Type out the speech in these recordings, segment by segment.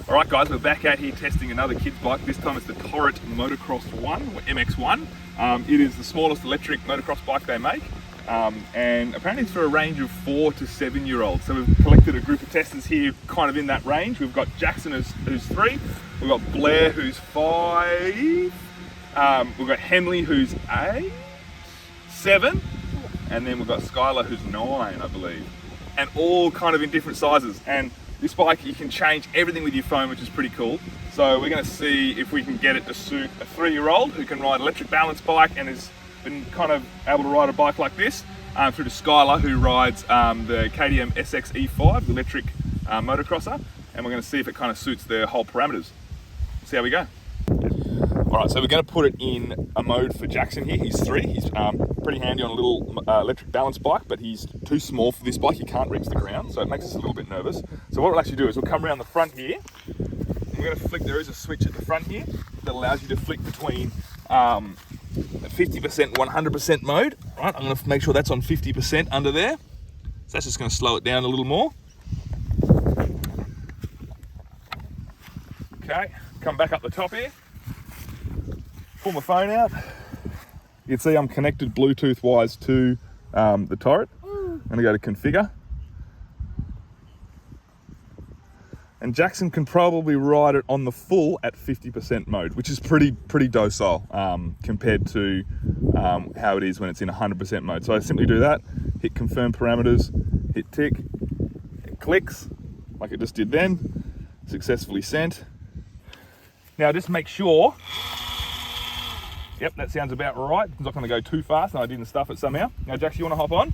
Alright guys, we're back out here testing another kid's bike. This time it's the TORROT MX1 or MX1. It is the smallest electric motocross bike they make. And apparently it's for a range of 4 to 7 year olds. So we've collected a group of testers here kind of in that range. We've got Jackson who's 3, we've got Blair who's 5, we've got Henley who's 8, 7, and then we've got Skylar who's 9, I believe. And all kind of in different sizes. And this bike, you can change everything with your phone, which is pretty cool. So we're going to see if we can get it to suit a 3-year-old who can ride an electric balance bike and has been kind of able to ride a bike like this, through to Skylar who rides the KTM SX E5, the electric motocrosser, and we're going to see if it kind of suits their whole parameters. See how we go. Alright, so we're going to put it in a mode for Jackson here. He's 3, he's pretty handy on a little electric balance bike, but he's too small for this bike. He can't reach the ground, so it makes us a little bit nervous. So what we'll actually do is we'll come around the front here, and we're going to flick. There is a switch at the front here that allows you to flick between 50% 100% mode. Right, I'm going to make sure that's on 50% under there. So that's just going to slow it down a little more. Okay, come back up the top here. Pull my phone out. You can see I'm connected Bluetooth wise to the TORROT. I'm going to go to configure. And Jackson can probably ride it on the full at 50% mode, which is pretty docile compared to how it is when it's in 100% mode. So I simply do that, hit confirm parameters, hit tick, it clicks like it just did then, successfully sent. Now just make sure, yep, that sounds about right. It's not going to go too fast and I didn't stuff it somehow. Now Jax, you want to hop on?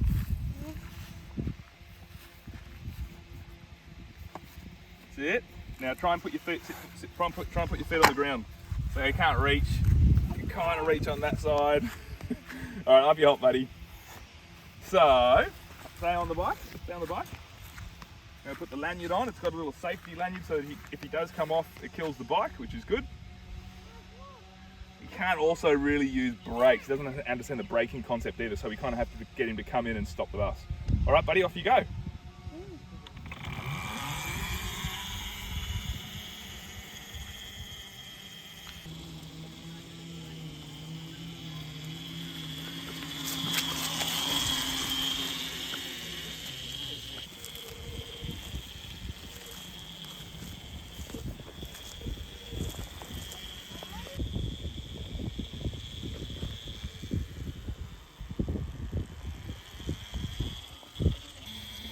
That's it. Now try and put your feet, try and put your feet on the ground. So you can't reach. You can kind of reach on that side. All right, up you hop, buddy. So stay on the bike. Stay on the bike. I'm going to put the lanyard on. It's got a little safety lanyard so that if he does come off, it kills the bike, which is good. He can't also really use brakes. He doesn't understand the braking concept either, so we kind of have to get him to come in and stop with us. All right, buddy, off you go.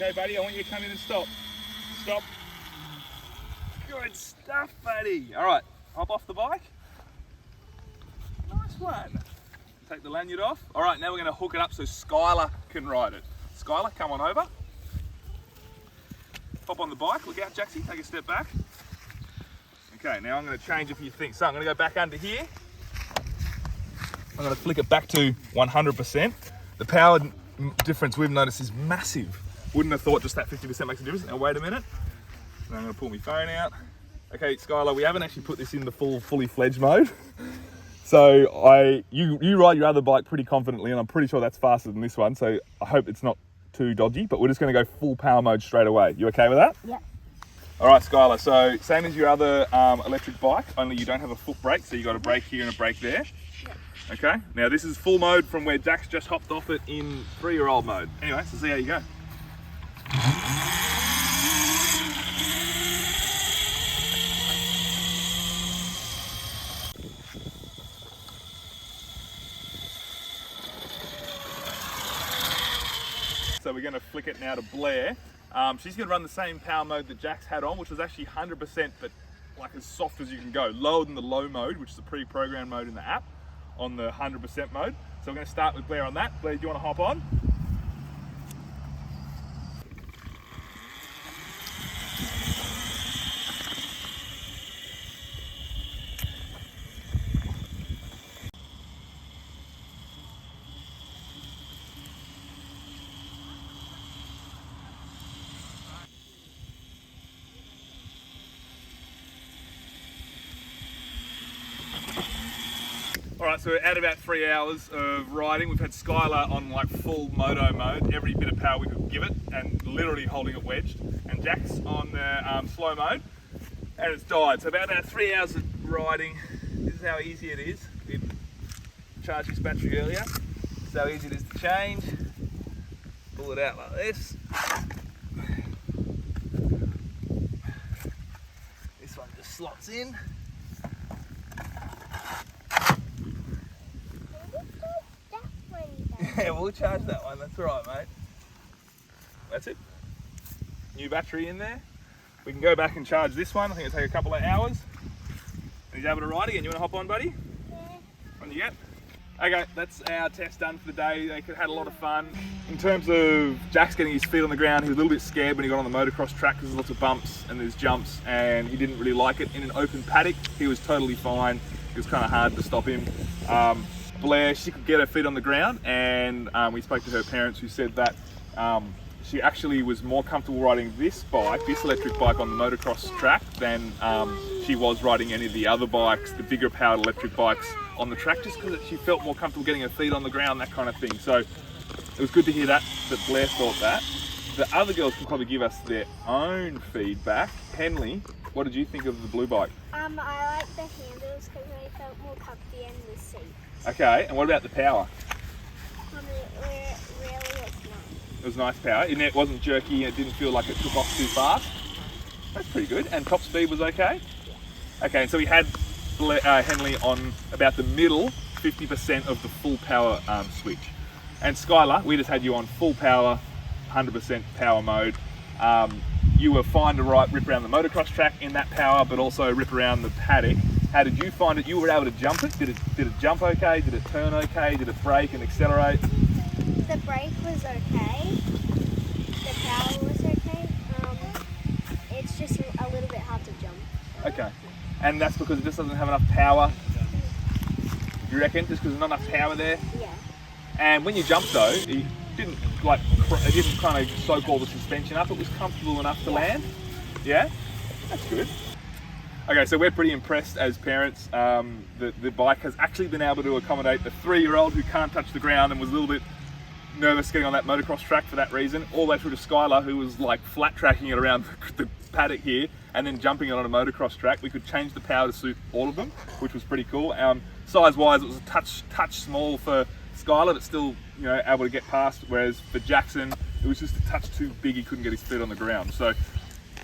Okay, buddy, I want you to come in and stop. Stop. Good stuff, buddy. All right, hop off the bike. Nice one. Take the lanyard off. All right, now we're going to hook it up so Skylar can ride it. Skylar, come on over. Hop on the bike. Look out, Jaxie. Take a step back. Okay, now I'm going to change a few things. So I'm going to go back under here. I'm going to flick it back to 100%. The power difference we've noticed is massive. Wouldn't have thought just that 50% makes a difference. Now wait a minute. Now I'm going to pull my phone out. Okay, Skylar, we haven't actually put this in the fully fledged mode. So you ride your other bike pretty confidently, and I'm pretty sure that's faster than this one. So I hope it's not too dodgy. But we're just going to go full power mode straight away. You okay with that? Yeah. All right, Skylar. So same as your other electric bike, only you don't have a foot brake. So you got a brake here and a brake there. Yeah. Okay. Now this is full mode from where Jax just hopped off it in 3-year-old mode. Anyway, so see how you go. So we're going to flick it now to Blair. She's going to run the same power mode that Jax had on, which was actually 100%, but like as soft as you can go, lower than the low mode, which is the pre-programmed mode in the app, on the 100% mode. So we're going to start with Blair on that. Blair, do you want to hop on? All right, so we're at about 3 hours of riding. We've had Skylar on like full moto mode, every bit of power we could give it, and literally holding it wedged. And Jack's on slow mode. and it's died. So about 3 hours of riding. This is how easy it is. We charged this battery earlier. This is how easy it is to change. Pull it out like this. This one just slots in. Yeah, we'll charge that one. That's all right, mate. That's it. New battery in there. We can go back and charge this one. I think it'll take a couple of hours. And he's able to ride again. You want to hop on, buddy? Yeah. On you get. Okay, that's our test done for the day. They had a lot of fun. In terms of Jack's getting his feet on the ground, he was a little bit scared when he got on the motocross track because there's lots of bumps and there's jumps, and he didn't really like it. In an open paddock, he was totally fine. It was kind of hard to stop him. Blair, she could get her feet on the ground, and we spoke to her parents who said that she actually was more comfortable riding this bike, this electric bike on the motocross track than she was riding any of the other bikes, the bigger powered electric bikes on the track, just because she felt more comfortable getting her feet on the ground, that kind of thing. So it was good to hear that Blair thought that. The other girls can probably give us their own feedback. Henley, what did you think of the blue bike? I like the handles because I felt more comfy in the seat. Okay, and what about the power? It really was nice. It was nice power. It wasn't jerky and it didn't feel like it took off too fast. That's pretty good. And top speed was okay? Yeah. Okay, so we had Henley on about the middle 50% of the full power switch. And Skylar, we just had you on full power, 100% power mode. You were fine to rip around the motocross track in that power, but also rip around the paddock. How did you find it? You were able to jump it? Did it jump okay? Did it turn okay? Did it brake and accelerate? The brake was okay. The power was okay. It's just a little bit hard to jump. Okay. And that's because it just doesn't have enough power? You reckon? Just because there's not enough power there? Yeah. And when you jumped though, it didn't kind of soak all the suspension up. It was comfortable enough to land? Yeah? That's good. Okay, so we're pretty impressed as parents. The bike has actually been able to accommodate the 3-year-old who can't touch the ground and was a little bit nervous getting on that motocross track for that reason, all the way through to Skylar, who was like flat tracking it around the paddock here and then jumping it on a motocross track. We could change the power to suit all of them, which was pretty cool. Size-wise, it was a touch small for Skylar, but still, able to get past. Whereas for Jackson, it was just a touch too big. He couldn't get his feet on the ground. So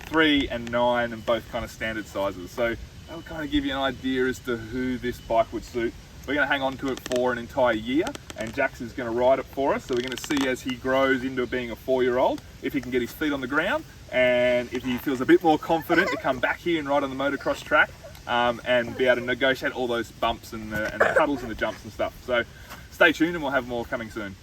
3 and 9 and both kind of standard sizes. So that'll kind of give you an idea as to who this bike would suit. We're going to hang on to it for an entire year, and Jax is going to ride it for us. So we're going to see as he grows into being a 4-year-old, if he can get his feet on the ground, and if he feels a bit more confident to come back here and ride on the motocross track, and be able to negotiate all those bumps and the puddles and the jumps and stuff. So stay tuned and we'll have more coming soon.